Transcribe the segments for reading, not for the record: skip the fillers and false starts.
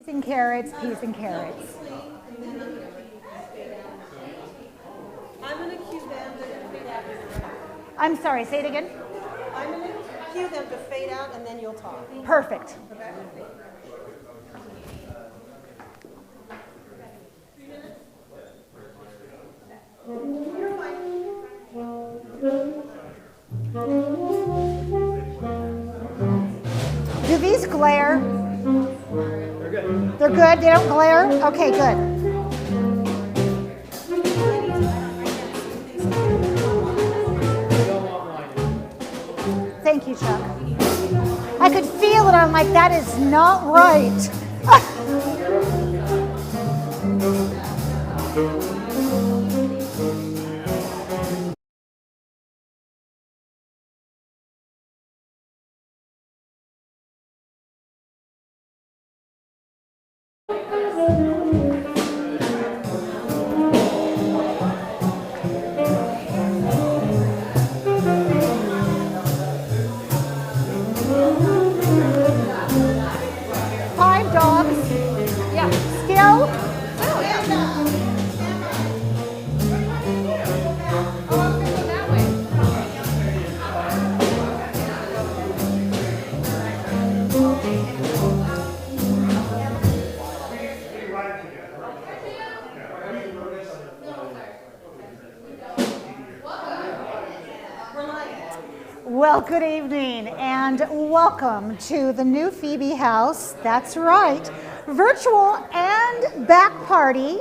Peas and carrots, peas and carrots. I'm going to cue them to fade out. I'm sorry, say it again. I'm going to cue them to fade out and then you'll talk. Perfect. Okay? You're fine. Do these glare? They're good. They're good? They don't glare? Okay, good. Thank you, Chuck. I could feel it. I'm like, that is not right. Well, good evening and welcome to the new Phoebe House. That's right, virtual and back party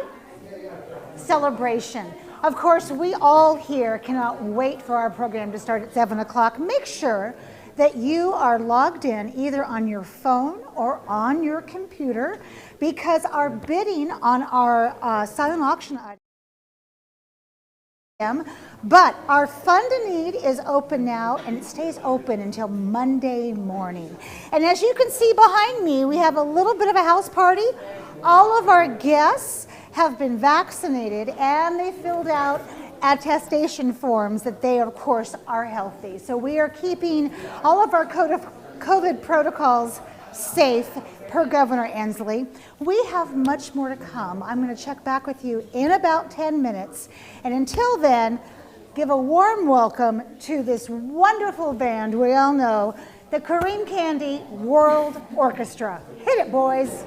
celebration. Of course, we all here cannot wait for our program to start at 7 o'clock. Make sure that you are logged in either on your phone or on your computer, because our bidding on our silent auction item. But our Fund a Need is open now, and it stays open until Monday morning. And as you can see behind me, we have a little bit of a house party. All of our guests have been vaccinated, and they filled out attestation forms that they, of course, are healthy. So we are keeping all of our COVID protocols safe, per Governor Inslee. We have much more to come. I'm going to check back with you in about 10 minutes. And until then, give a warm welcome to this wonderful band we all know, the Kareem Kandi World Orchestra. Hit it, boys.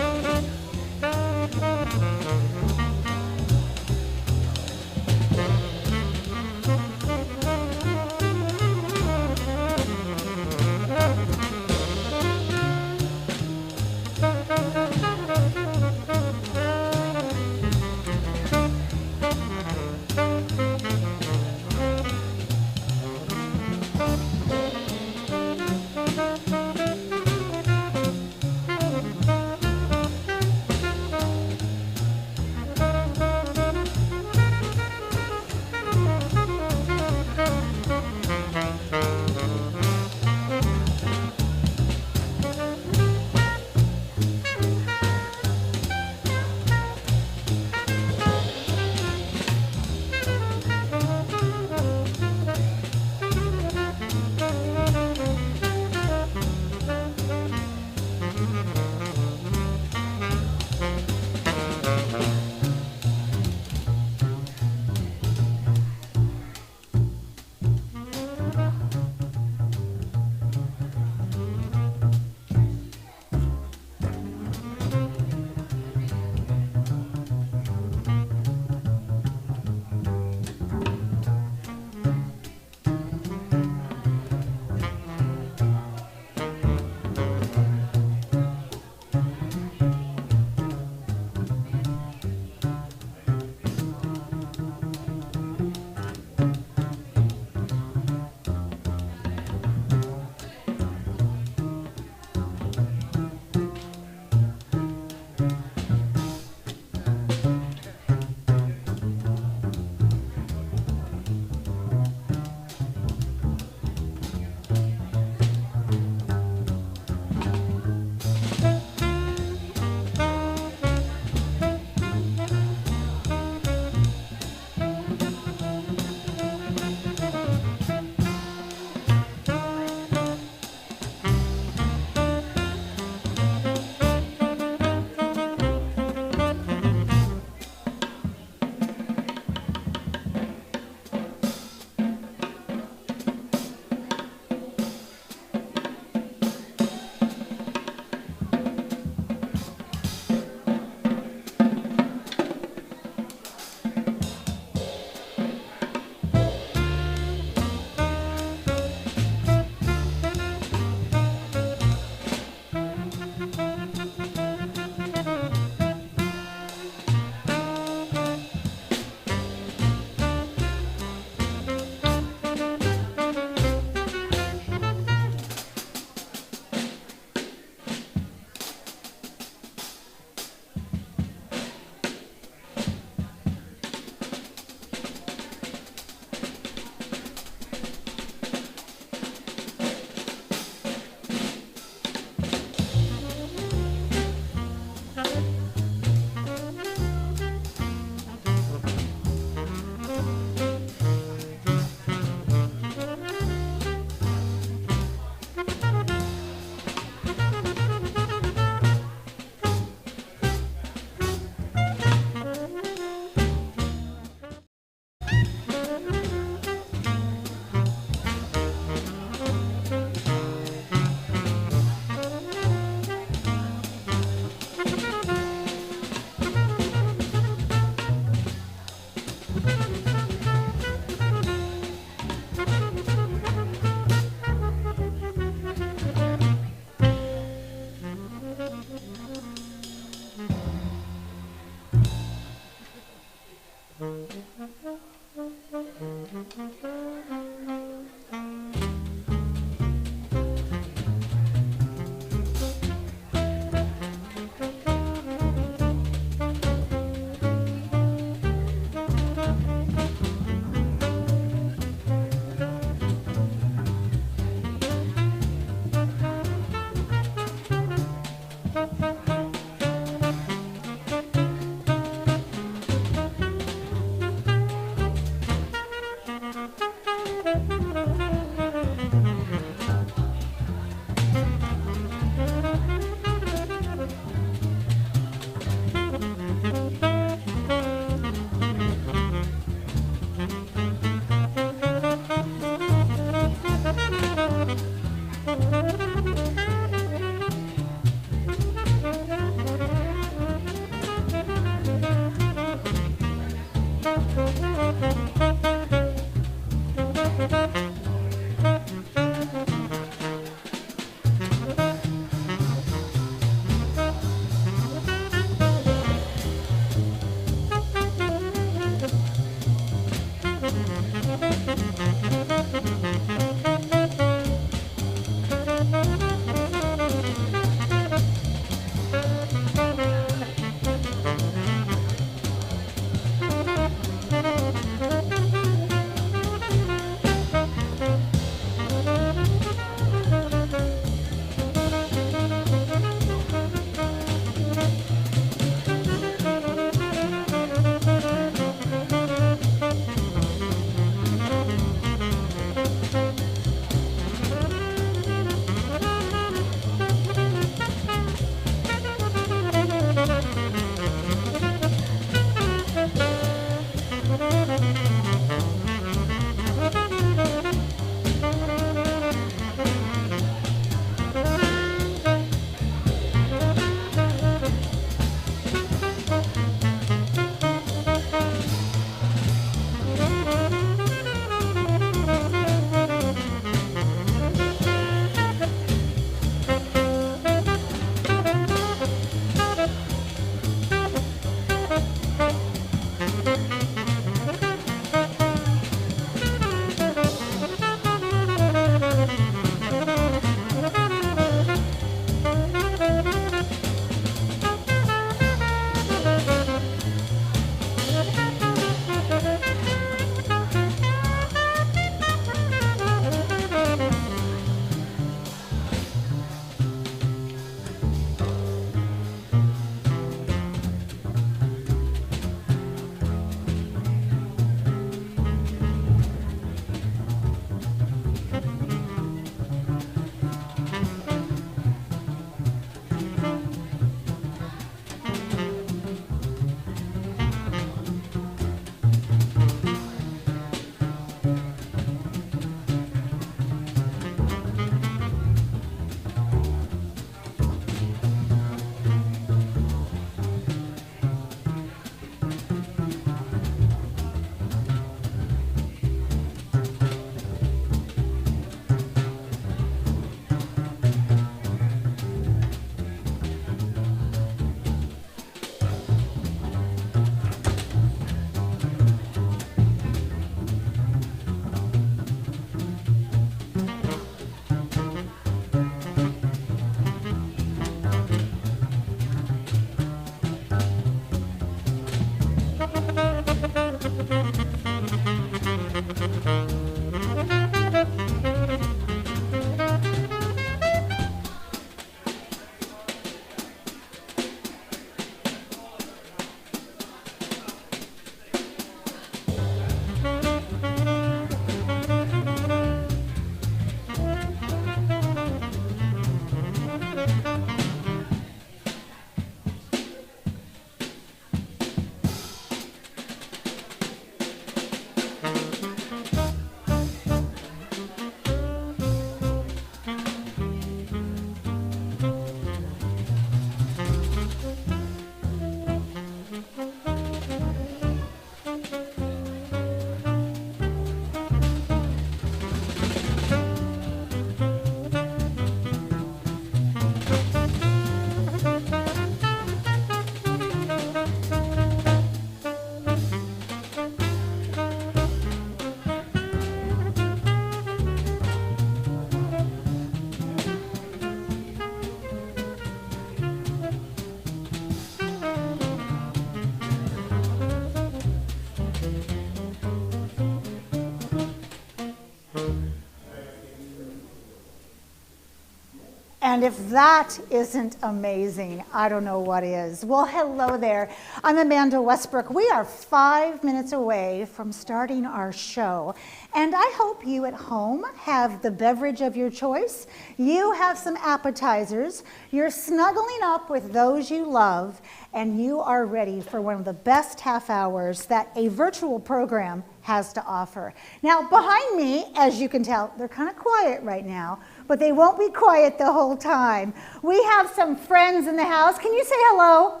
And if that isn't amazing, I don't know what is. Well, hello there. I'm Amanda Westbrook. We are 5 minutes away from starting our show. And I hope you at home have the beverage of your choice. You have some appetizers. You're snuggling up with those you love. And you are ready for one of the best half hours that a virtual program has to offer. Now, behind me, as you can tell, they're kind of quiet right now, but they won't be quiet the whole time. We have some friends in the house. Can you say hello?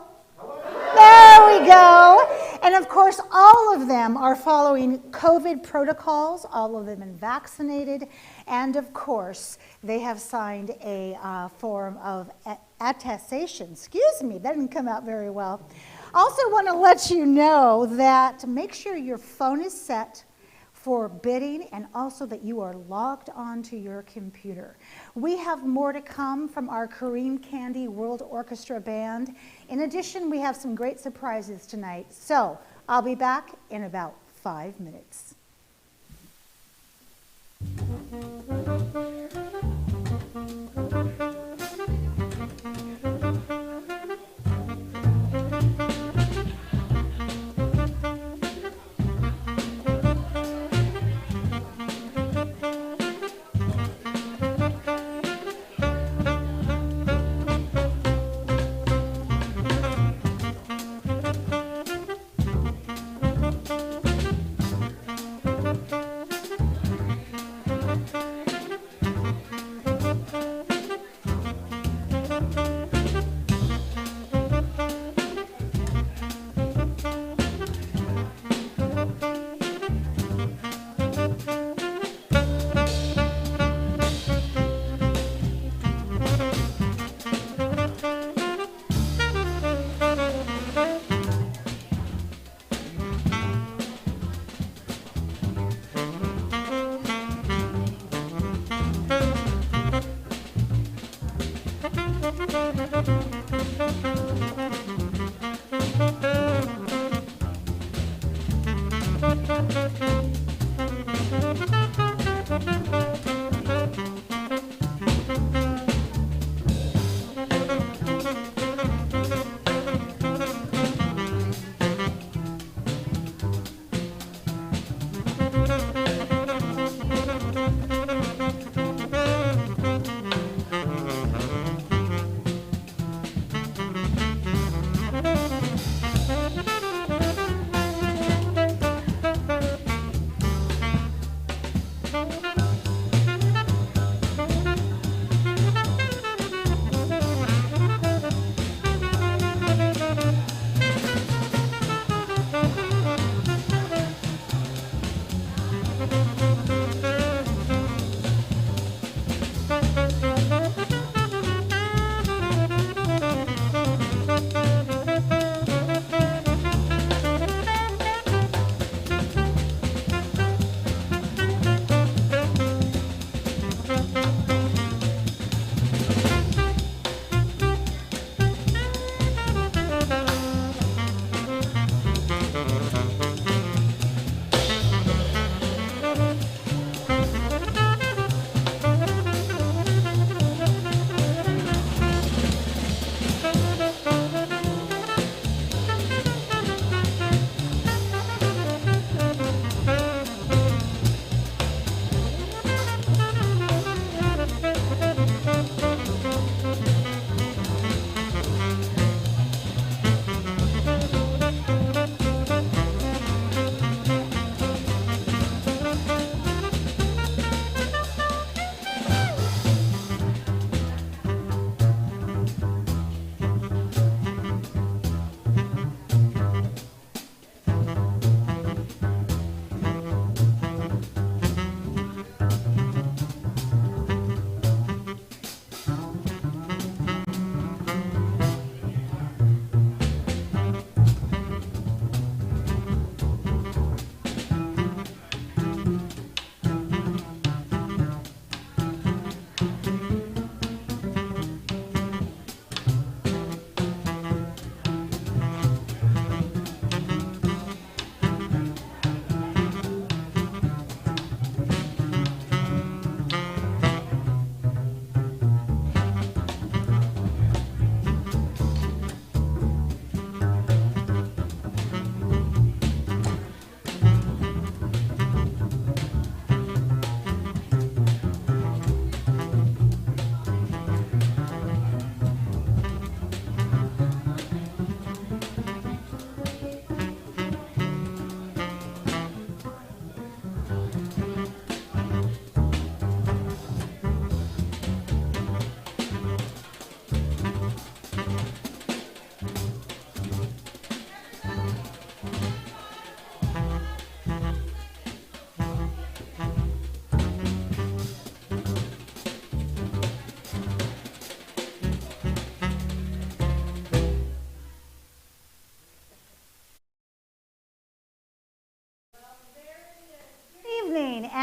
There we go. And of course, all of them are following COVID protocols. All of them are vaccinated. And of course, they have signed a form of attestation. Excuse me, that didn't come out very well. Also want to let you know that make sure your phone is set for bidding and also that you are logged onto your computer. We have more to come from our Kareem Kandi World Orchestra Band. In addition, we have some great surprises tonight. So I'll be back in about 5 minutes.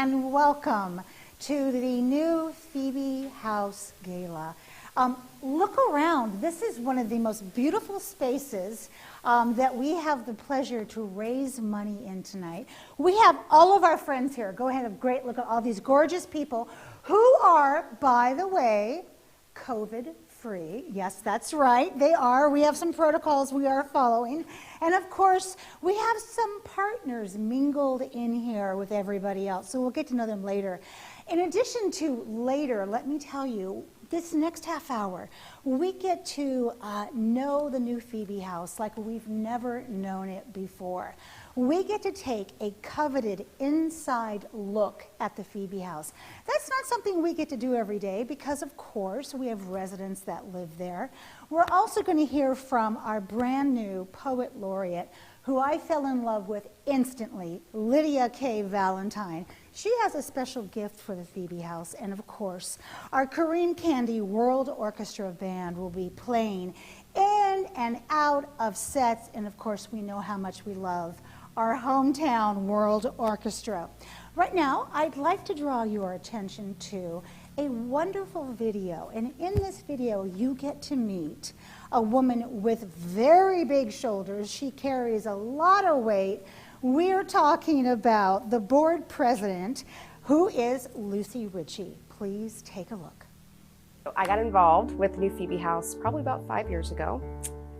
and welcome to the new Phoebe House Gala. Look around. This is one of the most beautiful spaces that we have the pleasure to raise money in tonight. We have all of our friends here. Go ahead, have a great look at all these gorgeous people who are, by the way, COVID-free. Yes, that's right, they are. We have some protocols we are following. And of course, we have some partners mingled in here with everybody else, so we'll get to know them later. In addition to later, let me tell you, this next half hour, we get to know the new Phoebe House like we've never known it before. We get to take a coveted inside look at the Phoebe House. That's not something we get to do every day because, of course, we have residents that live there. We're also going to hear from our brand new poet laureate, who I fell in love with instantly, Lydia K. Valentine. She has a special gift for the Phoebe House, and of course, our Kareem Kandi World Orchestra Band will be playing in and out of sets, and of course, we know how much we love our hometown World Orchestra. Right now, I'd like to draw your attention to a wonderful video, and in this video, you get to meet a woman with very big shoulders. She carries a lot of weight. We're talking about the board president, who is Lucy Ritchie. Please take a look. I got involved with New Phoebe House probably about 5 years ago.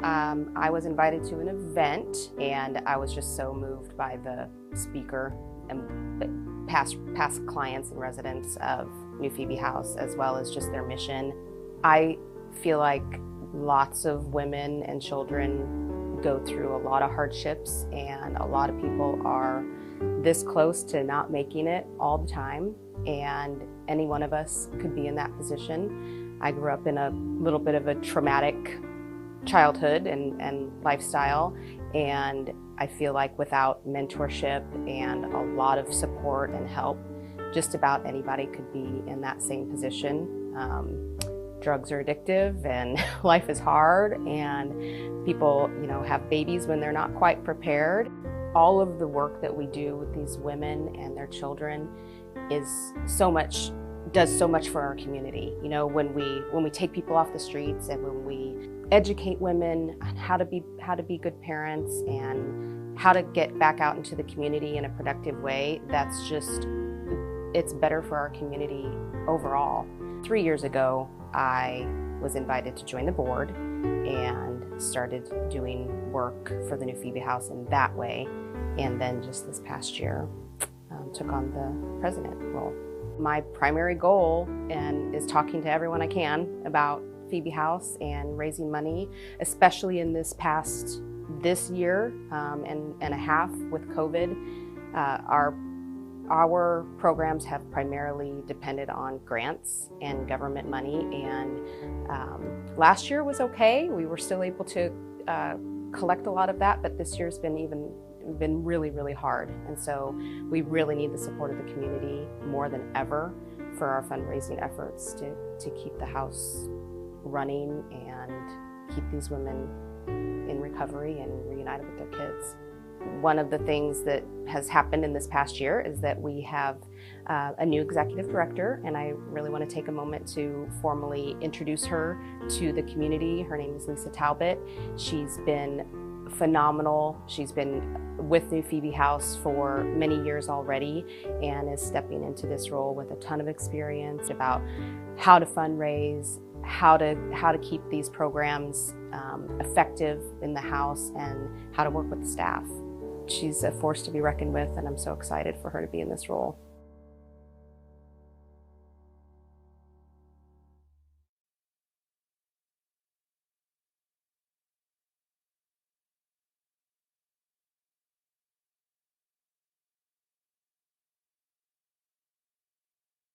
I was invited to an event, and I was just so moved by the speaker and past clients and residents of New Phoebe House, as well as just their mission. I feel like lots of women and children go through a lot of hardships, and a lot of people are this close to not making it all the time, and any one of us could be in that position. I grew up in a little bit of a traumatic childhood and lifestyle, and I feel like without mentorship and a lot of support and help, just about anybody could be in that same position. Drugs are addictive, and life is hard, and people, have babies when they're not quite prepared. All of the work that we do with these women and their children does so much for our community. When we take people off the streets, and when we educate women on how to be good parents and how to get back out into the community in a productive way, it's better for our community overall. 3 years ago, I was invited to join the board and started doing work for the new Phoebe House in that way. And then just this past year, took on the president role. My primary goal is talking to everyone I can about Phoebe House and raising money, especially in this year and a half with COVID. Our programs have primarily depended on grants and government money, and last year was okay. We were still able to collect a lot of that, but this year's been really, really hard. And so we really need the support of the community more than ever for our fundraising efforts to keep the house running and keep these women in recovery and reunited with their kids. One of the things that has happened in this past year is that we have a new executive director, and I really want to take a moment to formally introduce her to the community. Her name is Lisa Talbott. She's been phenomenal. She's been with New Phoebe House for many years already, and is stepping into this role with a ton of experience about how to fundraise, how to keep these programs effective in the house, and how to work with the staff. She's a force to be reckoned with, and I'm so excited for her to be in this role.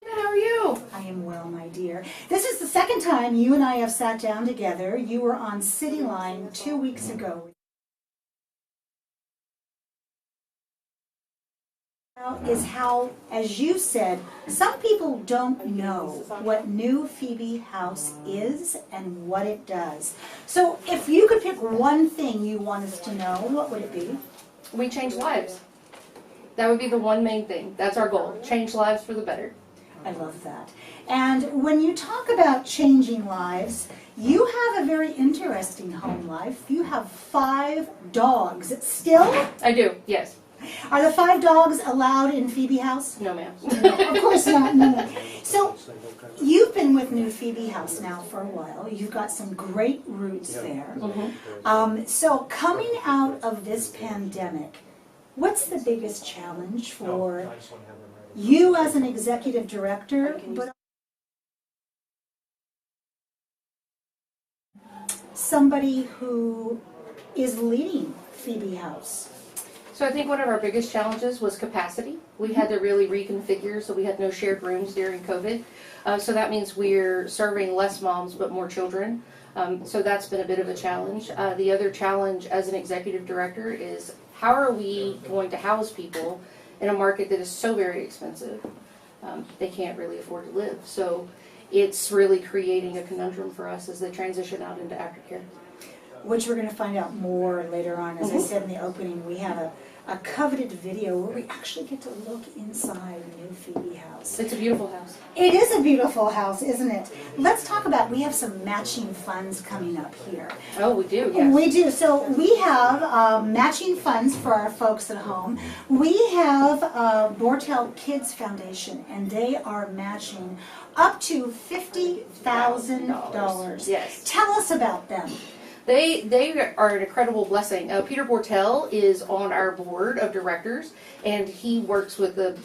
How are you? I am well, my dear. This is the second time you and I have sat down together. You were on City Line 2 weeks ago. Is how, as you said, some people don't know what New Phoebe House is and what it does. So if you could pick one thing you want us to know, what would it be? We change lives. That would be the one main thing. That's our goal. Change lives for the better. I love that. And when you talk about changing lives, you have a very interesting home life. You have 5 dogs. Still? I do, yes. Are the 5 dogs allowed in Phoebe House? No, ma'am. No, of course not. No. So you've been with New Phoebe House now for a while. You've got some great roots there. So coming out of this pandemic, what's the biggest challenge for you as an executive director, but somebody who is leading Phoebe House? So I think one of our biggest challenges was capacity. We had to really reconfigure, so we had no shared rooms during COVID. So that means we're serving less moms but more children. So that's been a bit of a challenge. The other challenge as an executive director is how are we going to house people in a market that is so very expensive? They can't really afford to live. So it's really creating a conundrum for us as they transition out into aftercare. Which we're going to find out more later on. As I said in the opening, we have a coveted video where we actually get to look inside the New Phoebe House. It's a beautiful house. It is a beautiful house, isn't it? Let's talk about, we have some matching funds coming up here. Oh, we do, yes. We do. So we have matching funds for our folks at home. We have Bortel Kids Foundation, and they are matching up to $50,000. Yes. Tell us about them. They are an incredible blessing. Peter Bortel is on our board of directors, and he works with the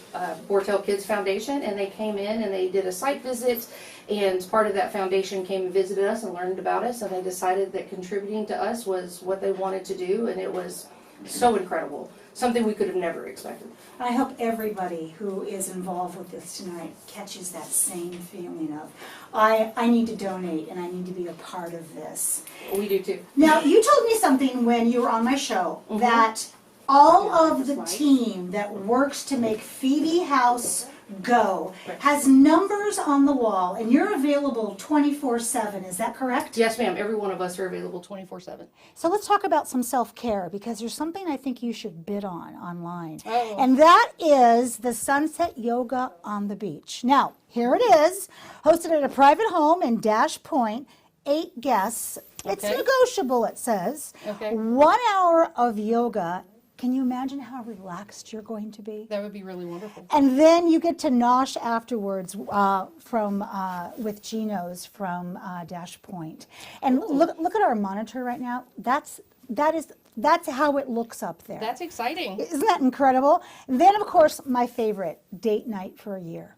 Bortel Kids Foundation, and they came in and they did a site visit, and part of that foundation came and visited us and learned about us, and they decided that contributing to us was what they wanted to do, and it was so incredible. Something we could have never expected. I hope everybody who is involved with this tonight catches that same feeling of, I need to donate and I need to be a part of this. We do too. Now, you told me something when you were on my show, that all of the team that works to make Phoebe House go has numbers on the wall, and you're available 24/7. Is that correct? Yes, ma'am. Every one of us are available 24/7. So let's talk about some self-care, because there's something I think you should bid on online. Oh. And that is the Sunset Yoga on the Beach. Now, here it is, hosted at a private home in Dash Point, 8 guests. It's Okay. negotiable, it says. Okay. 1 hour of yoga. Can you imagine how relaxed you're going to be? That would be really wonderful. And then you get to nosh afterwards with Gino's from Dash Point. And look at our monitor right now. That's how it looks up there. That's exciting. Isn't that incredible? And then, of course, my favorite, date night for a year.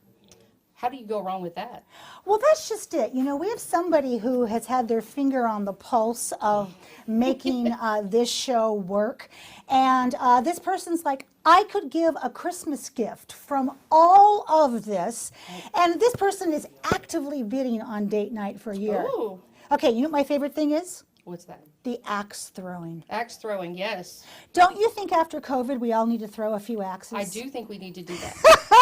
How do you go wrong with that? Well, that's just it. You know, we have somebody who has had their finger on the pulse of making this show work. And this person's like, I could give a Christmas gift from all of this. And this person is actively bidding on date night for a year. Ooh. Okay, you know what my favorite thing is? What's that? The axe throwing. Axe throwing, yes. Don't you think after COVID we all need to throw a few axes? I do think we need to do that.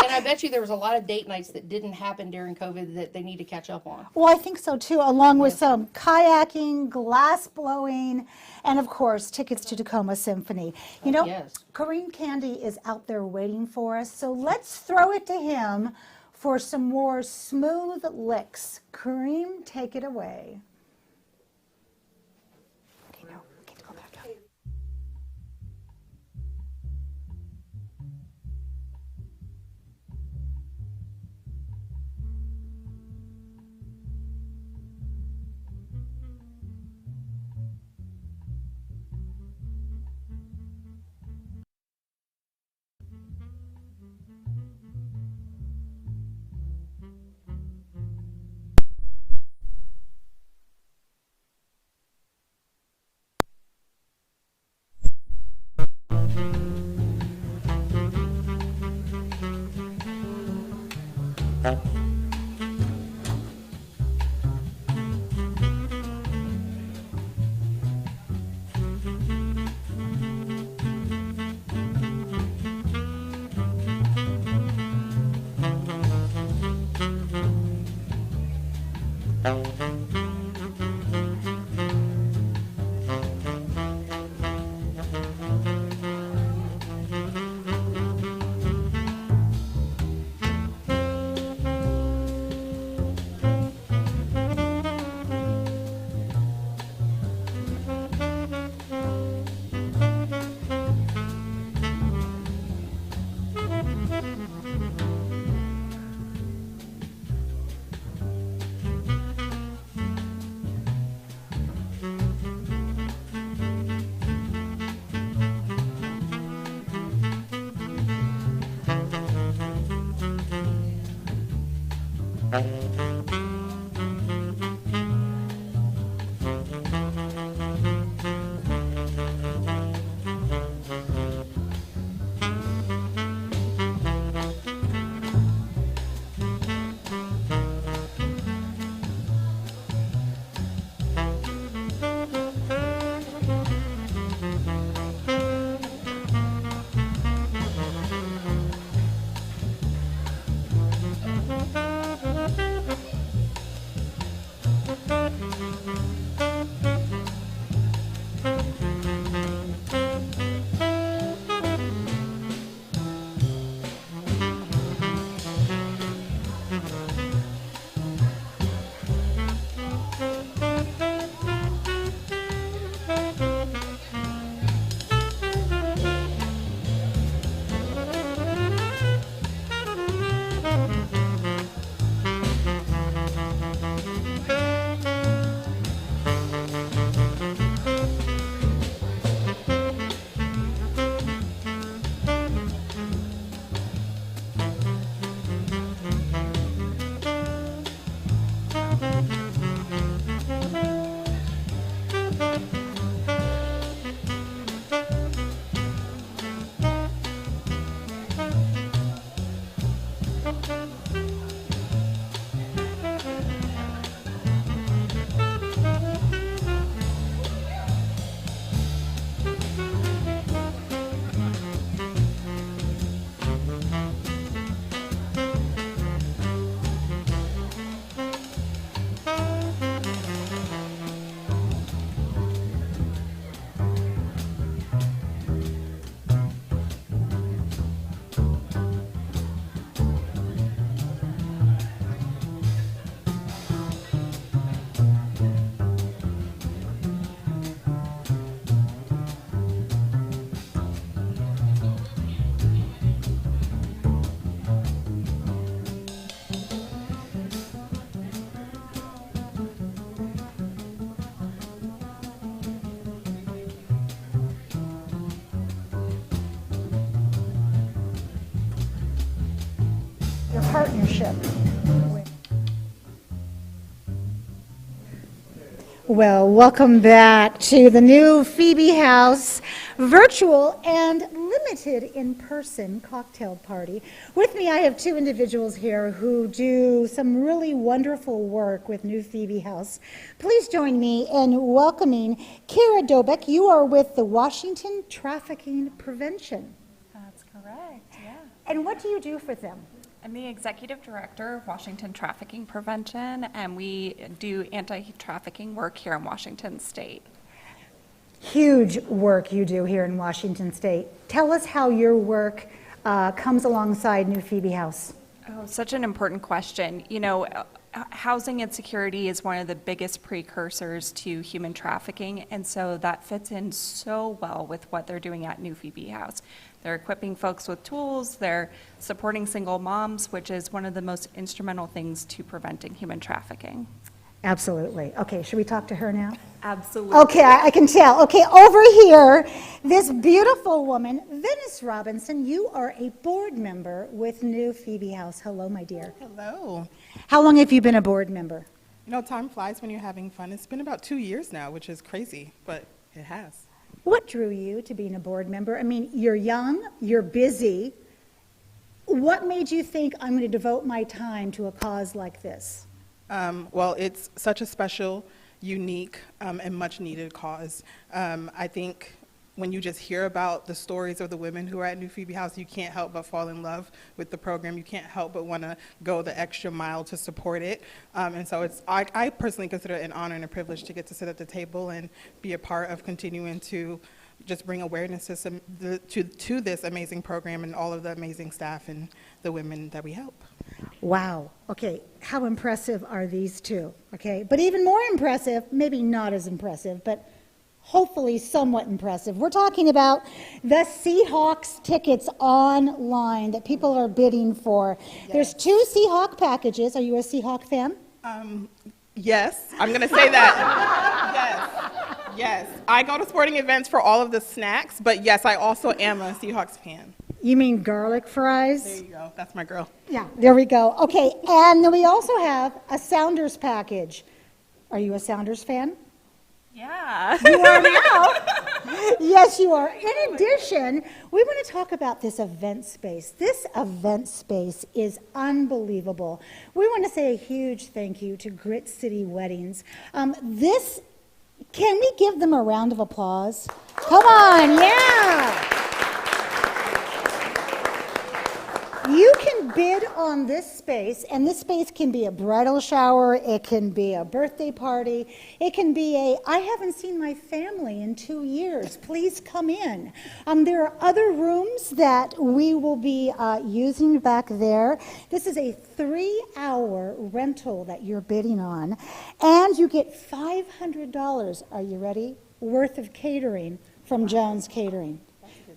And I bet you there was a lot of date nights that didn't happen during COVID that they need to catch up on. Well, I think so too, along with some kayaking, glass blowing, and of course, tickets to Tacoma Symphony. You know, yes. Kareem Kandi is out there waiting for us, so let's throw it to him for some more smooth licks. Kareem, take it away. Okay, no, okay, go back up. Your partnership. Well, welcome back to the new Phoebe House virtual and limited in-person cocktail party. With me, I have two individuals here who do some really wonderful work with new Phoebe House. Please join me in welcoming Kira Dobek. You are with the Washington Trafficking Prevention. That's correct, yeah. And what do you do for them? I'm the executive director of Washington Trafficking Prevention, and we do anti-trafficking work here in Washington State. Huge work you do here in Washington State. Tell us how your work comes alongside New Phoebe House. Oh, such an important question. You know, housing insecurity is one of the biggest precursors to human trafficking, and so that fits in so well with what they're doing at New Phoebe House. They're equipping folks with tools, they're supporting single moms, which is one of the most instrumental things to preventing human trafficking. Absolutely. Okay, should we talk to her now? Absolutely. Okay, I can tell. Okay, over here, this beautiful woman, Venice Robinson, you are a board member with New Phoebe House. Hello, my dear. Hello. How long have you been a board member? You know, time flies when you're having fun. It's been about 2 years now, which is crazy, but it has. What drew you to being a board member? I mean, you're young, you're busy. What made you think I'm going to devote my time to a cause like this? Well, it's such a special, unique, and much needed cause. I think when you just hear about the stories of the women who are at New Phoebe House, you can't help but fall in love with the program. You can't help but want to go the extra mile to support it. And so I personally consider it an honor and a privilege to get to sit at the table and be a part of continuing to just bring awareness to this amazing program and all of the amazing staff and the women that we help. Wow. Okay, how impressive are these two? Okay, but even more impressive, maybe not as impressive, but hopefully somewhat impressive. We're talking about the Seahawks tickets online that people are bidding for. Yes. There's 2 Seahawk packages. Are you a Seahawk fan? Yes, I'm going to say that. Yes. I go to sporting events for all of the snacks, but yes, I also am a Seahawks fan. You mean garlic There fries? you go. That's my girl. Yeah, there we go. Okay, and then we also have a Sounders package. Are you a Sounders fan? Yeah. You are now. Yes, you are. In addition, we want to talk about this event space. This event space is unbelievable. We want to say a huge thank you to Grit City Weddings. Can we give them a round of applause? Come on, yeah. You can bid on this space, and this space can be a bridal shower, it can be a birthday party, it can be I haven't seen my family in 2 years, please come in. There are other rooms that we will be using back there. This is a 3-hour rental that you're bidding on, and you get $500, are you ready, worth of catering from Jones Catering.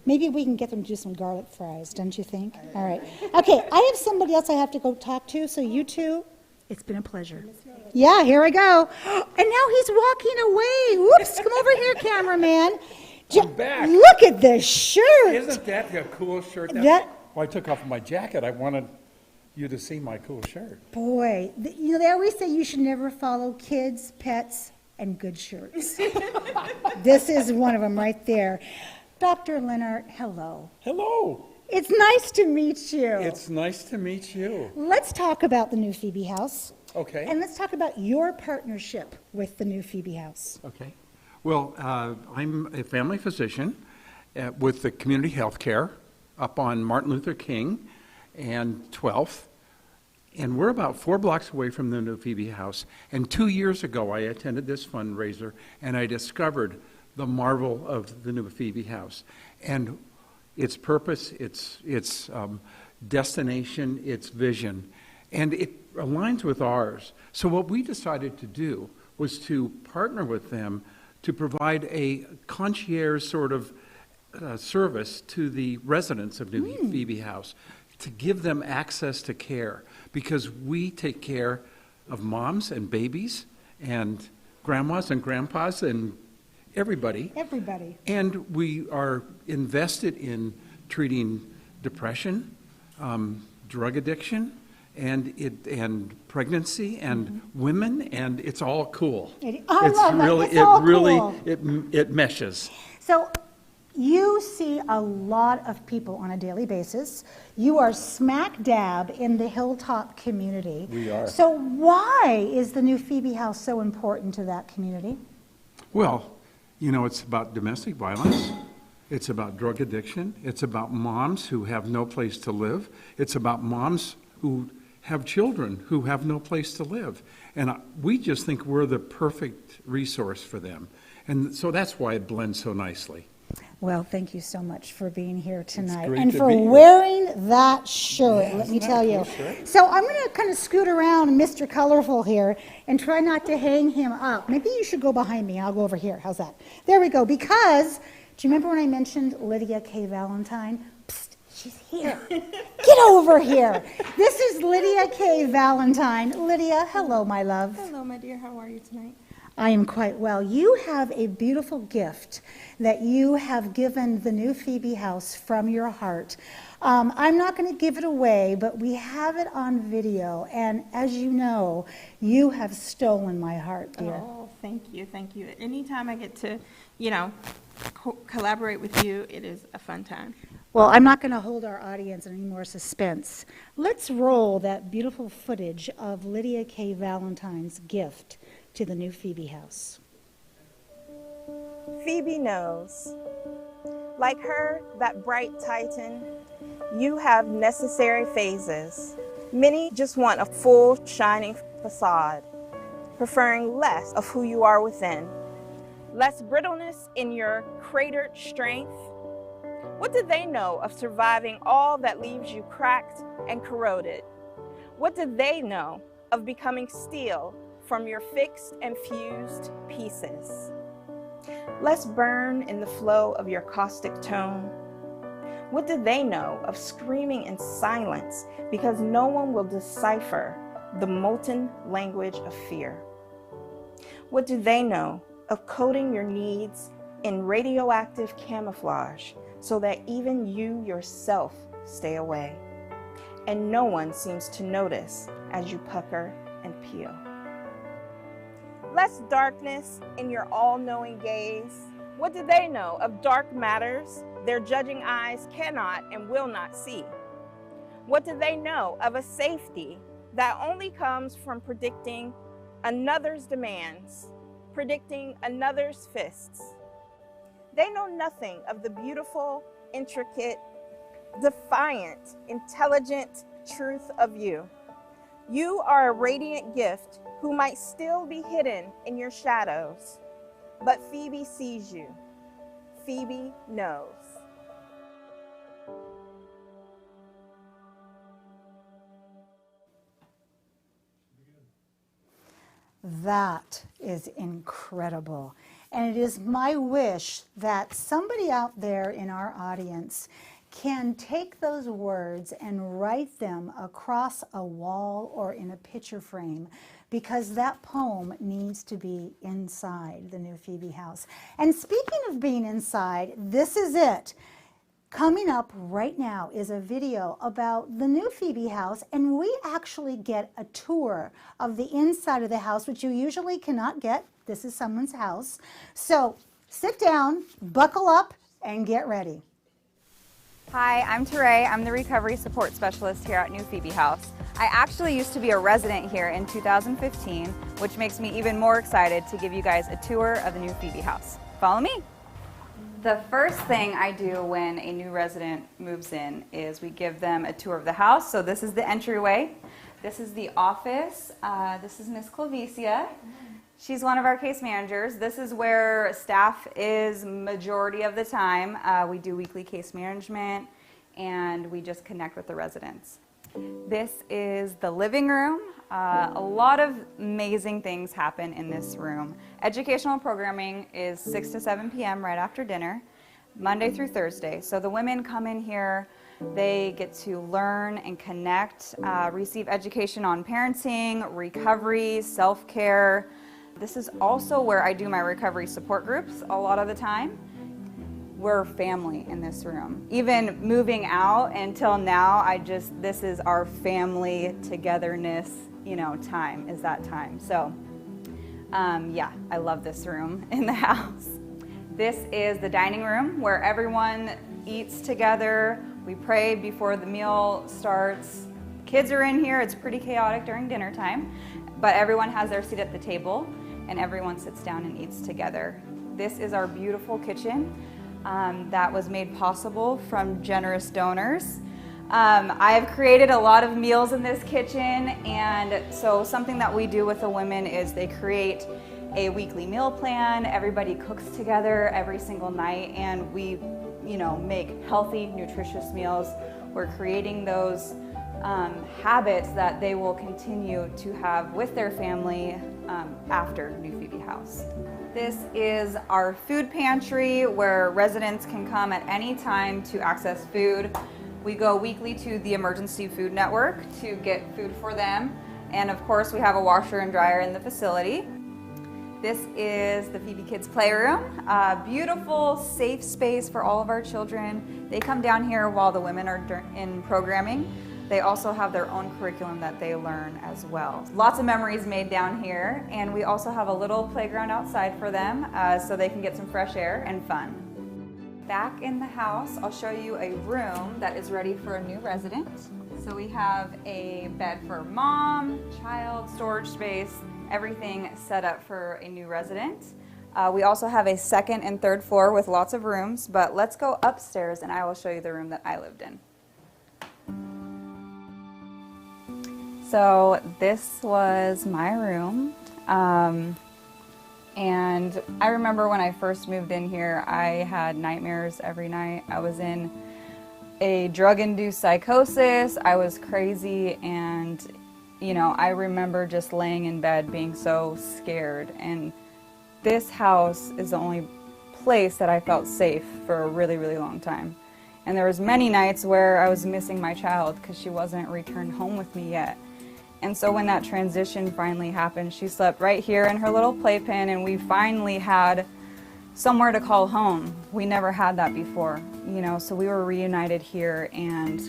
Maybe we can get them to do some garlic fries, don't you think? All right. Okay, I have somebody else I have to go talk to, so you two, it's been a pleasure. Yeah, here I go. And now he's walking away. Whoops, come over here, cameraman. I'm back. Look at this shirt. Isn't that a cool shirt? That- Well, I took off my jacket. I wanted you to see my cool shirt. Boy, they always say you should never follow kids, pets, and good shirts. This is one of them right there. Dr. Leonard, hello. Hello. It's nice to meet you. It's nice to meet you. Let's talk about the new Phoebe House. Okay. And let's talk about your partnership with the new Phoebe House. Okay. Well, I'm a family physician with the community health care up on Martin Luther King and 12th. And we're about 4 blocks away from the new Phoebe House. And 2 years ago, I attended this fundraiser, and I discovered the marvel of the new Phoebe House. And its purpose, its destination, its vision. And it aligns with ours. So what we decided to do was to partner with them to provide a concierge sort of service to the residents of New Phoebe House, to give them access to care, because we take care of moms and babies and grandmas and grandpas and everybody. Everybody. And we are invested in treating depression, drug addiction, and pregnancy, and women, and it's all cool. I love that. It's all cool. It meshes. So you see a lot of people on a daily basis. You are smack dab in the Hilltop community. We are. So why is the new Phoebe House so important to that community? Well, you know, it's about domestic violence. It's about drug addiction. It's about moms who have no place to live. It's about moms who have children who have no place to live. And we just think we're the perfect resource for them. And so that's why it blends so nicely. Well, thank you so much for being here tonight great and to for be here. wearing that shirt, Yeah, let me isn't tell that you. a cool shirt? So I'm going to kind of scoot around Mr. Colorful here and try not to hang him up. Maybe you should go behind me. I'll go over here. How's that? There we go. Because, do you remember when I mentioned Lydia K. Valentine? Psst, she's here. Get over here. This is Lydia K. Valentine. Lydia, hello, my love. Hello, my dear. How are you tonight? I am quite well. You have a beautiful gift that you have given the new Phoebe House from your heart. I'm not going to give it away, but we have it on video. And as you know, you have stolen my heart, dear. Oh, thank you, thank you. Anytime I get to, collaborate with you, it is a fun time. Well, I'm not going to hold our audience in any more suspense. Let's roll that beautiful footage of Lydia K. Valentine's gift to the new Phoebe House. Phoebe knows. Like her, that bright titan, you have necessary phases. Many just want a full, shining facade, preferring less of who you are within. Less brittleness in your cratered strength. What do they know of surviving all that leaves you cracked and corroded? What do they know of becoming steel from your fixed and fused pieces? Less burn in the flow of your caustic tone. What do they know of screaming in silence because no one will decipher the molten language of fear? What do they know of coding your needs in radioactive camouflage so that even you yourself stay away, and no one seems to notice as you pucker and peel. Less darkness in your all-knowing gaze. What do they know of dark matters their judging eyes cannot and will not see? What do they know of a safety that only comes from predicting another's demands, predicting another's fists? They know nothing of the beautiful, intricate, defiant, intelligent truth of you. You are a radiant gift who might still be hidden in your shadows, but Phoebe sees you. Phoebe knows. That is incredible. And it is my wish that somebody out there in our audience can take those words and write them across a wall or in a picture frame, because that poem needs to be inside the new Phoebe House. And speaking of being inside, this is it. Coming up right now is a video about the new Phoebe House, and we actually get a tour of the inside of the house, which you usually cannot get. This is someone's house. So sit down, buckle up, and get ready. Hi, I'm Teray. I'm the Recovery Support Specialist here at New Phoebe House. I actually used to be a resident here in 2015, which makes me even more excited to give you guys a tour of the new Phoebe House. Follow me. The first thing I do when a new resident moves in is we give them a tour of the house. So this is the entryway. This is the office. This is Miss Clavicia. She's one of our case managers. This is where staff is majority of the time. We do weekly case management, and we just connect with the residents. This is the living room. A lot of amazing things happen in this room. Educational programming is 6 to 7 p.m. right after dinner, Monday through Thursday. So the women come in here, they get to learn and connect, receive education on parenting, recovery, self-care. This is also where I do my recovery support groups a lot of the time. We're family in this room. Even moving out until now, this is our family togetherness, time is that time. So, yeah, I love this room in the house. This is the dining room where everyone eats together. We pray before the meal starts. Kids are in here. It's pretty chaotic during dinner time, but everyone has their seat at the table and everyone sits down and eats together. This is our beautiful kitchen. That was made possible from generous donors. I have created a lot of meals in this kitchen, and so something that we do with the women is they create a weekly meal plan. Everybody cooks together every single night, and we, make healthy, nutritious meals. We're creating those habits that they will continue to have with their family after New Phoebe House. This is our food pantry where residents can come at any time to access food. We go weekly to the Emergency Food Network to get food for them. And of course, we have a washer and dryer in the facility. This is the Phoebe Kids Playroom, a beautiful, safe space for all of our children. They come down here while the women are in programming. They also have their own curriculum that they learn as well. Lots of memories made down here, and we also have a little playground outside for them so they can get some fresh air and fun. Back in the house, I'll show you a room that is ready for a new resident. So we have a bed for mom, child, storage space, everything set up for a new resident. We also have a second and third floor with lots of rooms, but let's go upstairs and I will show you the room that I lived in. So this was my room, and I remember when I first moved in here, I had nightmares every night. I was in a drug-induced psychosis, I was crazy, and I remember just laying in bed being so scared, and this house is the only place that I felt safe for a really, really long time. And there was many nights where I was missing my child because she wasn't returned home with me yet. And so when that transition finally happened, she slept right here in her little playpen, and we finally had somewhere to call home. We never had that before, you know, so we were reunited here, and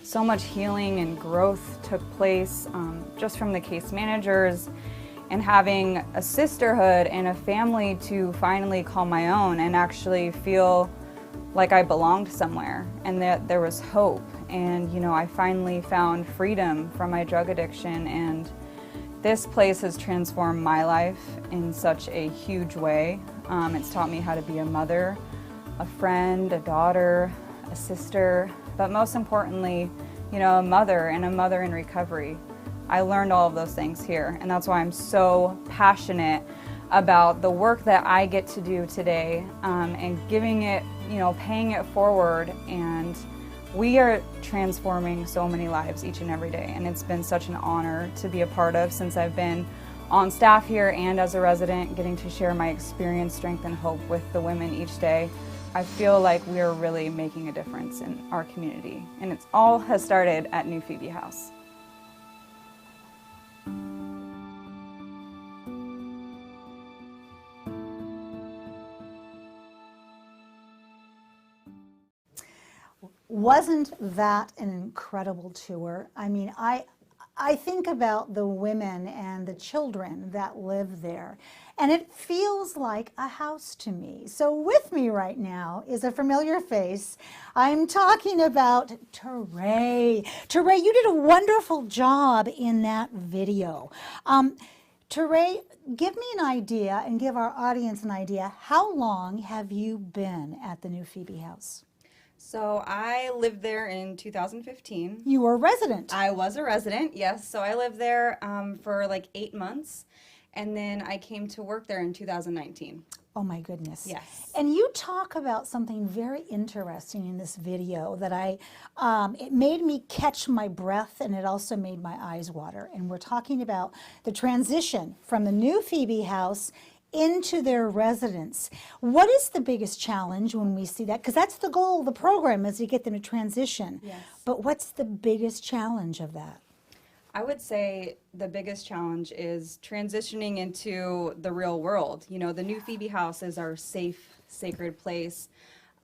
so much healing and growth took place just from the case managers, and having a sisterhood and a family to finally call my own and actually feel like I belonged somewhere and that there was hope. And, you know, I finally found freedom from my drug addiction, and this place has transformed my life in such a huge way. It's taught me how to be a mother, a friend, a daughter, a sister, but most importantly, you know, a mother, and a mother in recovery. I learned all of those things here, and that's why I'm so passionate about the work that I get to do today, and giving it, you know, paying it forward. And we are transforming so many lives each and every day, and it's been such an honor to be a part of since I've been on staff here and as a resident, getting to share my experience, strength, and hope with the women each day. I feel like we are really making a difference in our community, and it's all has started at New Phoebe House. Wasn't that an incredible tour? I mean, I think about the women and the children that live there, and it feels like a house to me. So with me right now is a familiar face. I'm talking about Teray. Teray, you did a wonderful job in that video. Teray, give me an idea and give our audience an idea. How long have you been at the New Phoebe House? So I lived there in 2015. You were a resident. I was a resident, yes. So I lived there for like 8 months, and then I came to work there in 2019. Oh my goodness. Yes. And you talk about something very interesting in this video that it made me catch my breath, and it also made my eyes water. And we're talking about the transition from the New Phoebe House into their residence. What is the biggest challenge when we see that? Because that's the goal of the program, is to get them to transition. Yes. But what's the biggest challenge of that? I would say the biggest challenge is transitioning into the real world. You know, the New Phoebe House is our safe, sacred place.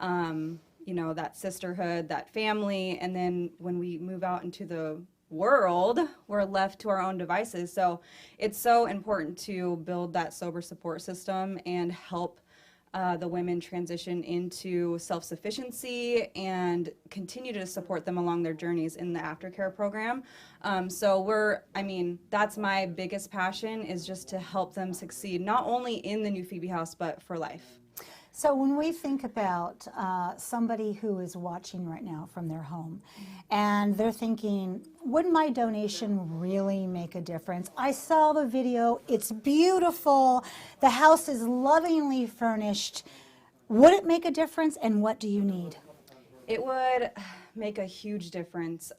You know, that sisterhood, that family, and then when we move out into the world, we're left to our own devices. So it's so important to build that sober support system and help the women transition into self-sufficiency and continue to support them along their journeys in the aftercare program. That's my biggest passion, is just to help them succeed, not only in the New Phoebe House, but for life. So when we think about somebody who is watching right now from their home, and they're thinking, would my donation really make a difference? I saw the video, it's beautiful, the house is lovingly furnished. Would it make a difference, and what do you need? It would make a huge difference,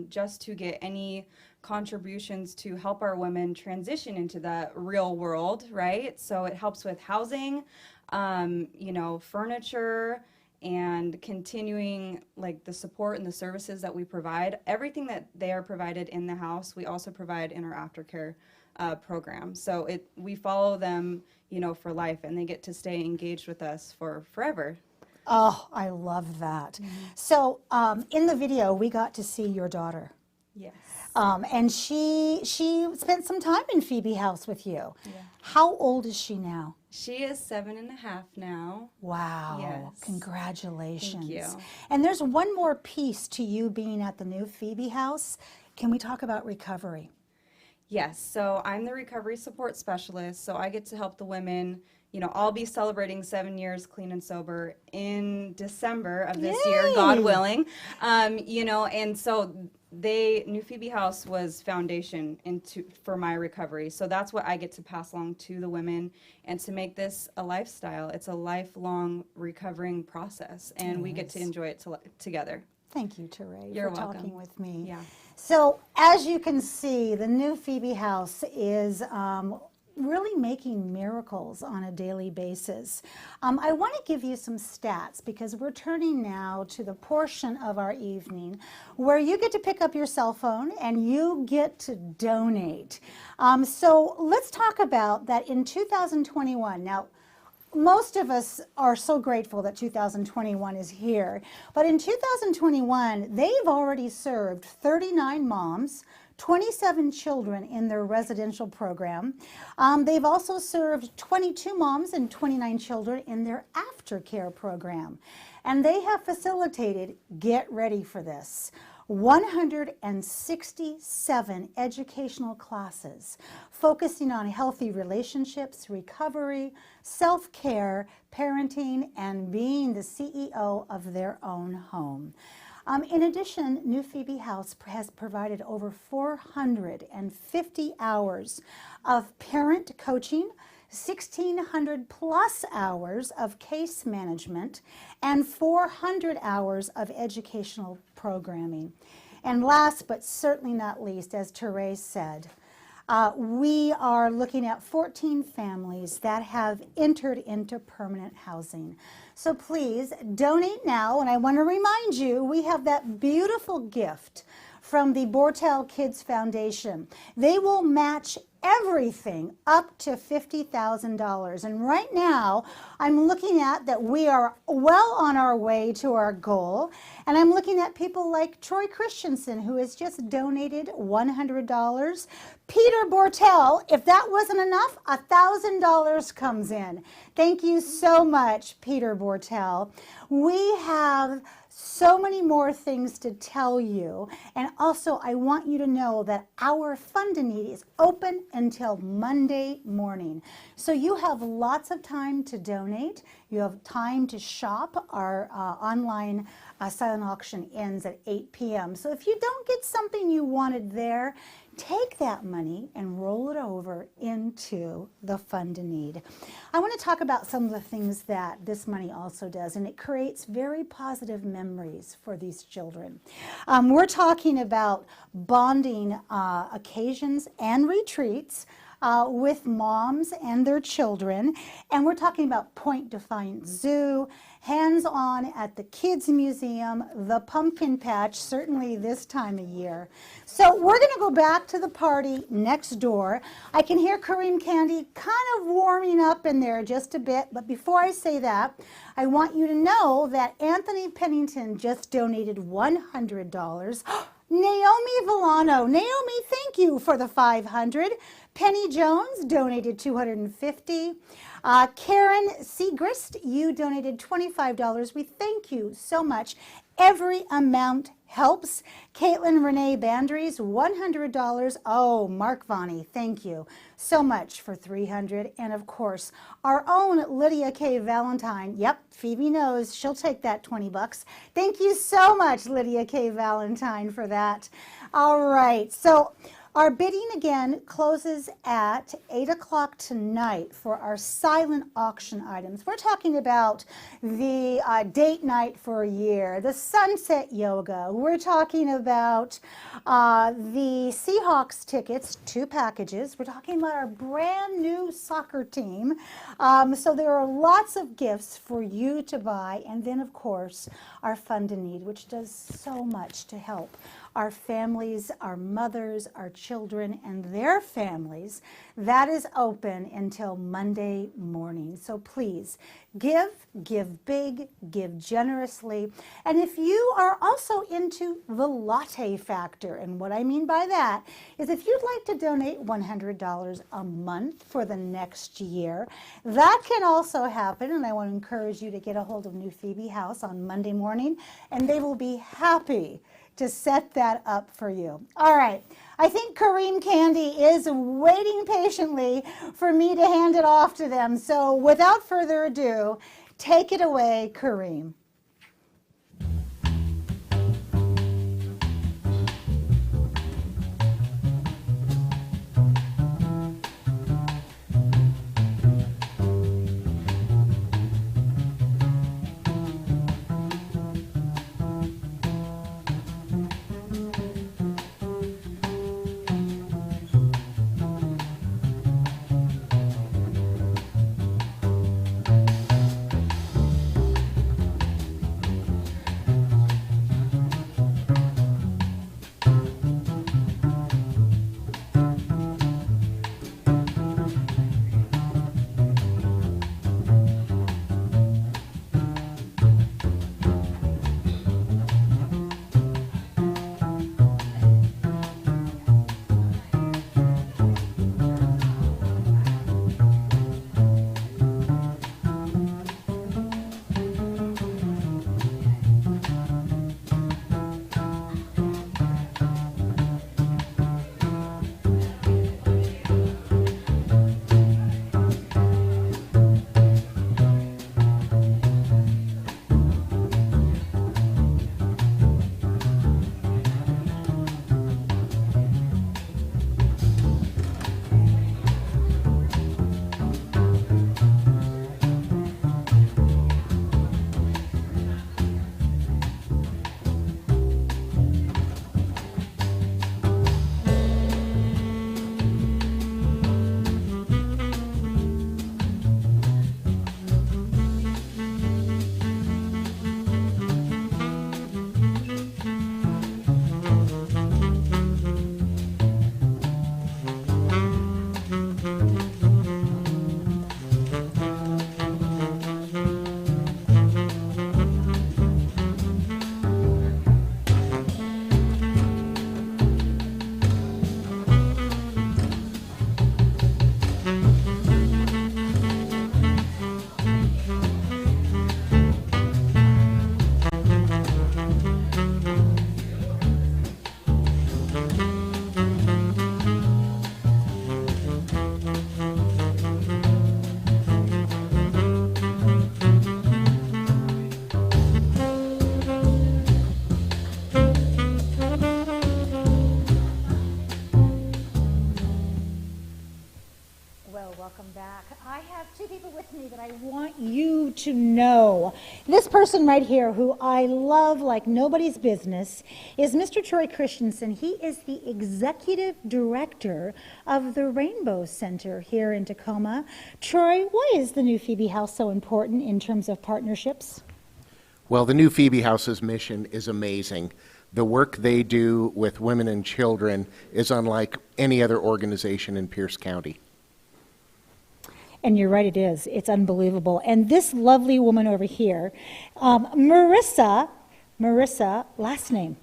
just to get any contributions to help our women transition into the real world, right? So it helps with housing, you know, furniture, and continuing like the support and the services that we provide. Everything that they are provided in the house, we also provide in our aftercare program. So we follow them, you know, for life, and they get to stay engaged with us for forever. Oh, I love that. So in the video, we got to see your daughter. Yes. And she spent some time in Phoebe House with you. Yeah. How old is she now? She is 7.5 now. Wow. Yes. Congratulations. Thank you. And there's one more piece to you being at the New Phoebe House. Can we talk about recovery? Yes, so I'm the recovery support specialist, so I get to help the women. You know, I'll be celebrating 7 years clean and sober in December of this year, God willing. You know, and so New Phoebe House was foundation for my recovery. So that's what I get to pass along to the women, and to make this a lifestyle. It's a lifelong recovering process, and we get to enjoy it together. Thank you, Teray, You're for welcome. talking with me. Yeah. So as you can see, the New Phoebe House is really making miracles on a daily basis. I want to give you some stats, because we're turning now to the portion of our evening where you get to pick up your cell phone and you get to donate. So let's talk about that in 2021. Now, most of us are so grateful that 2021 is here. But in 2021, they've already served 39 moms, 27 children in their residential program. They've also served 22 moms and 29 children in their aftercare program. And they have facilitated, get ready for this, 167 educational classes focusing on healthy relationships, recovery, self-care, parenting, and being the CEO of their own home. In addition, New Phoebe House has provided over 450 hours of parent coaching, 1,600 plus hours of case management, and 400 hours of educational programming. And last but certainly not least, as Therese said, we are looking at 14 families that have entered into permanent housing. So please donate now, and I want to remind you, we have that beautiful gift from the Bortel Kids Foundation. They will match everything up to $50,000. And right now, I'm looking at that we are well on our way to our goal. And I'm looking at people like Troy Christensen, who has just donated $100. Peter Bortel, if that wasn't enough, $1,000 comes in. Thank you so much, Peter Bortel. We have so many more things to tell you. And also, I want you to know that our Fund a Need is open until Monday morning. So you have lots of time to donate. You have time to shop. Our online silent auction ends at 8 p.m. So if you don't get something you wanted there, take that money and roll it over into the Fund a Need. I want to talk about some of the things that this money also does, and it creates very positive memories for these children. We're talking about bonding occasions and retreats with moms and their children, and we're talking about Point Defiance Zoo, hands-on at the Kids Museum, the Pumpkin Patch, certainly this time of year. So we're going to go back to the party next door. I can hear Kareem Kandi kind of warming up in there just a bit, but before I say that, I want you to know that Anthony Pennington just donated $100. Naomi Villano, Naomi, thank you for the $500. Penny Jones donated $250. Karen Segrist, you donated $25. We thank you so much. Every amount helps. Caitlin Renee Bandries, $100. Oh, Mark Vonnie, thank you so much for $300. And of course, our own Lydia K. Valentine. Yep, Phoebe knows she'll take that $20. Thank you so much, Lydia K. Valentine, for that. All right, so our bidding again closes at 8 o'clock tonight for our silent auction items. We're talking about the date night for a year, the sunset yoga. We're talking about the Seahawks tickets, 2 packages. We're talking about our brand new soccer team. So there are lots of gifts for you to buy. And then, of course, our Fund a Need, which does so much to help our families, our mothers, our children, and their families. That is open until Monday morning. So please give big, give generously. And if you are also into the latte factor, and what I mean by that is if you'd like to donate $100 a month for the next year, that can also happen. And I want to encourage you to get a hold of New Phoebe House on Monday morning, and they will be happy to set that up for you. All right, I think Kareem Kandi is waiting patiently for me to hand it off to them. So without further ado, take it away, Kareem. to know. This person right here, who I love like nobody's business, is Mr. Troy Christensen. He is the executive director of the Rainbow Center here in Tacoma. Troy, why is the new Phoebe House so important in terms of partnerships? Well, the new Phoebe House's mission is amazing. The work they do with women and children is unlike any other organization in Pierce County. And you're right, it is. It's unbelievable. And this lovely woman over here, Marissa, last name?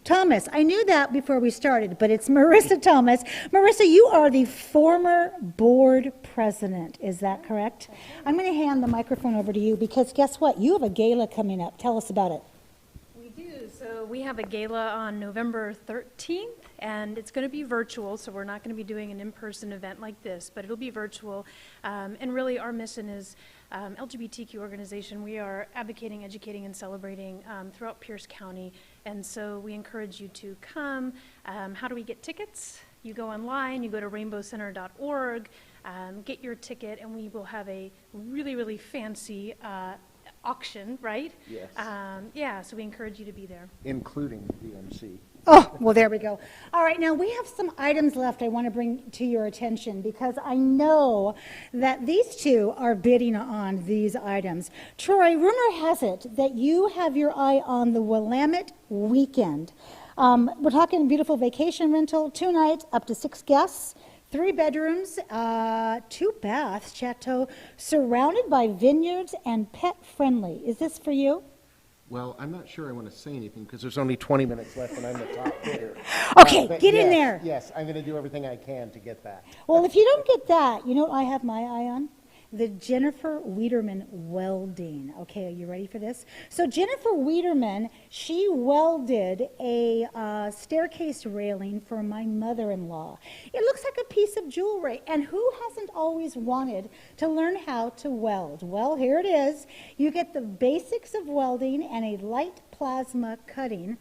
Thomas. I knew that before we started, but it's Marissa Thomas. Marissa, you are the former board president. Is that correct? I'm going to hand the microphone over to you because guess what? You have a gala coming up. Tell us about it. We do. So we have a gala on November 13th, and it's going to be virtual, so we're not going to be doing an in-person event like this, but it'll be virtual. And really our mission is LGBTQ organization. We are advocating, educating, and celebrating throughout Pierce County. And so we encourage you to come. How do we get tickets? You go online, you go to rainbowcenter.org, get your ticket, and we will have a really, really fancy auction, right? Yes. Yeah, so we encourage you to be there. Including the MC. Oh, well, there we go. All right, now we have some items left I want to bring to your attention because I know that these two are bidding on these items. Troy, rumor has it that you have your eye on the Willamette weekend. We're talking beautiful vacation rental, 2 nights, up to 6 guests, 3 bedrooms, 2 baths, chateau, surrounded by vineyards and pet friendly. Is this for you? Well, I'm not sure I want to say anything because there's only 20 minutes left and I'm the top bidder. Okay, But get in yes, there. Yes, I'm going to do everything I can to get that. Well, if you don't get that, you know what I have my eye on? The Jennifer Wiederman welding. Okay, are you ready for this? So Jennifer Wiederman, she welded a staircase railing for my mother-in-law. It looks like a piece of jewelry, and who hasn't always wanted to learn how to weld? Well, here it is. You get the basics of welding and a light plasma cutting.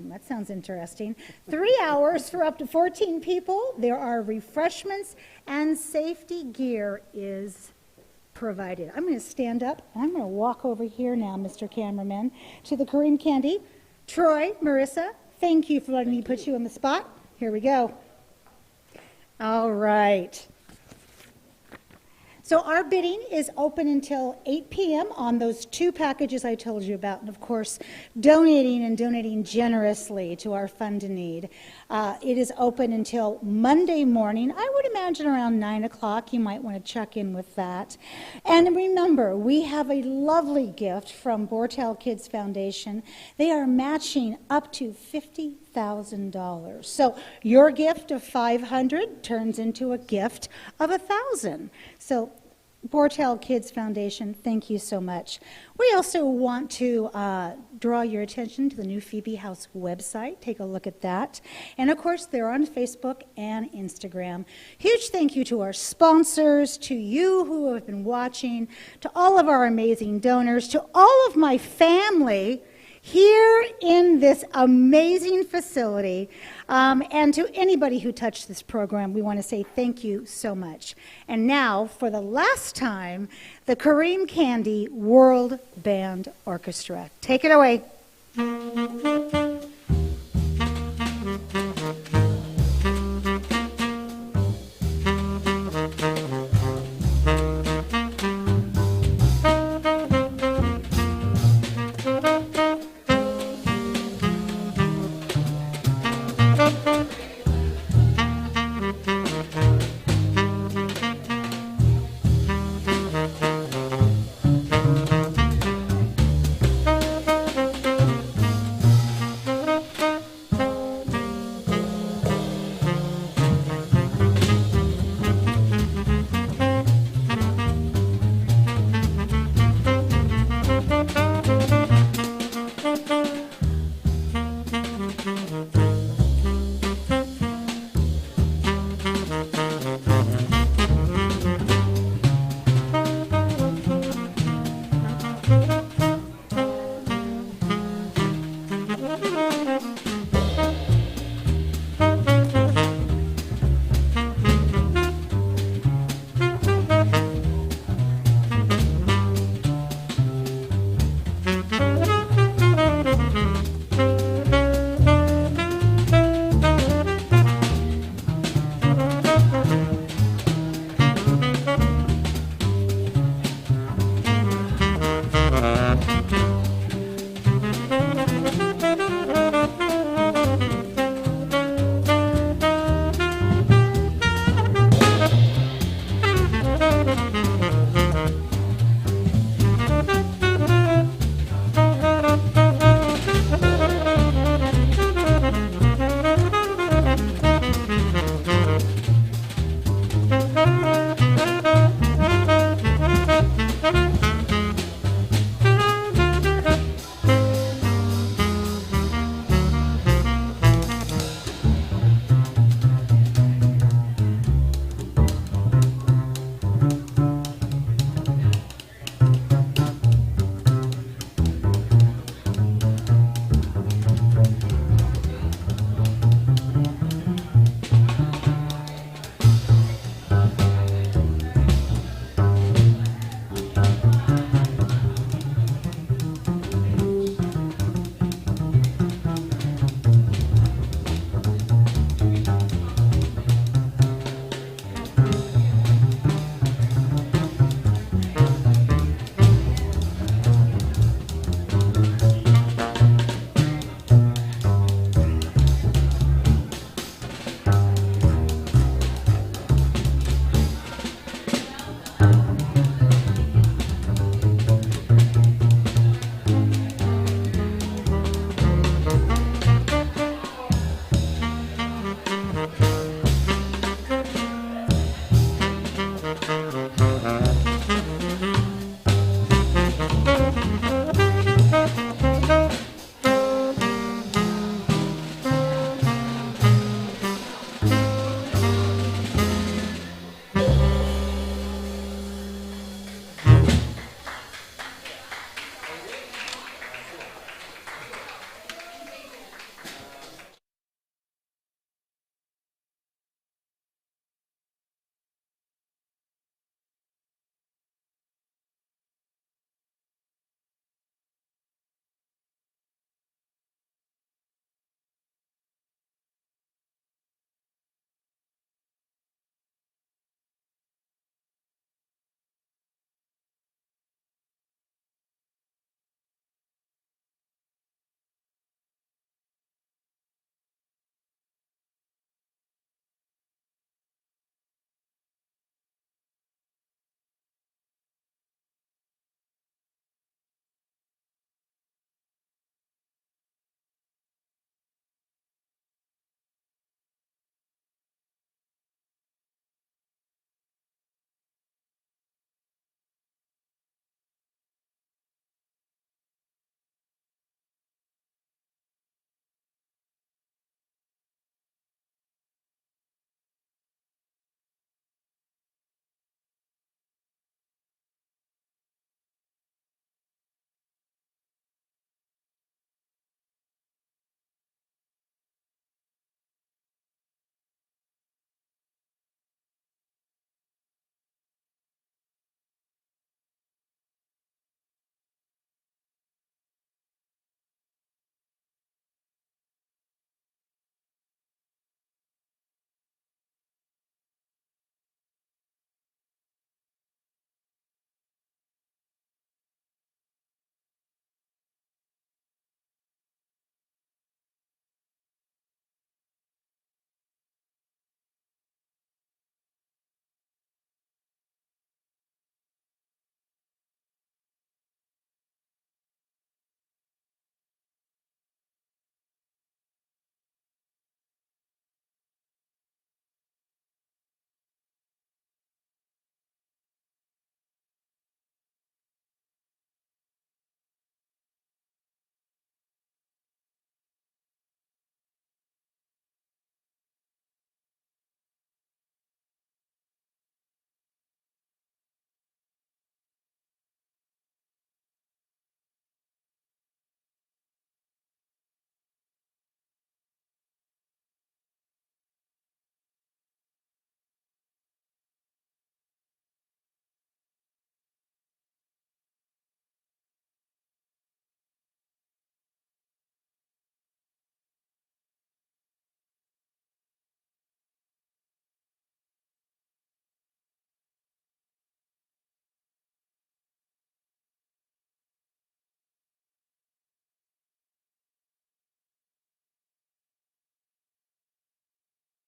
That sounds interesting. 3 hours for up to 14 people. There are refreshments and safety gear is provided. I'm going to stand up. I'm going to walk over here now, Mr. Cameraman, to the Kareem Kandi. Troy, Marissa, thank you for letting me put you on the spot. Here we go. All right. So our bidding is open until 8 p.m. on those 2 packages I told you about. And of course, donating generously to our fund to need. It is open until Monday morning. I would imagine around 9 o'clock. You might want to check in with that. And remember, we have a lovely gift from Bortel Kids Foundation. They are matching up to $50,000. So your gift of $500 turns into a gift of $1,000. So Bortel Kids Foundation, thank you so much. We also want to draw your attention to the new Phoebe House website. Take a look at that. And of course, they're on Facebook and Instagram. Huge thank you to our sponsors, to you who have been watching, to all of our amazing donors, to all of my family here in this amazing facility, and to anybody who touched this program, we want to say thank you so much. And now, for the last time, the Kareem Kandi World Band Orchestra. Take it away.